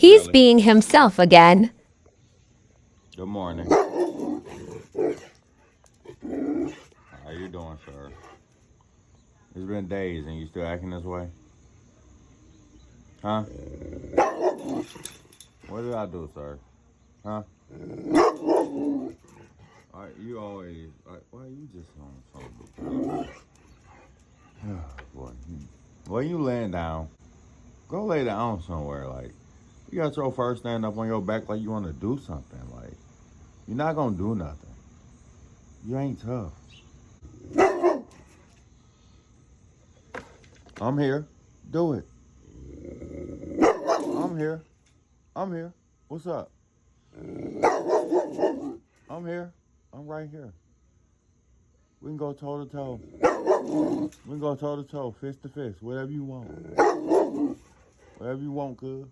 He's Jelly. being himself again. Good morning. How you doing, sir? It's been days and you still acting this way? Huh? What did I do, sir? Huh? You always, why you just on something? Boy. When you laying down, go lay down somewhere. Like, you got your first stand up on your back like you want to do something. Like, you're not going to do nothing. You ain't tough. I'm here. Do it. I'm here. I'm here. What's up? I'm here. I'm right here. We can go toe to toe. We can go toe to toe, fist to fist, whatever you want. Whatever you want, good.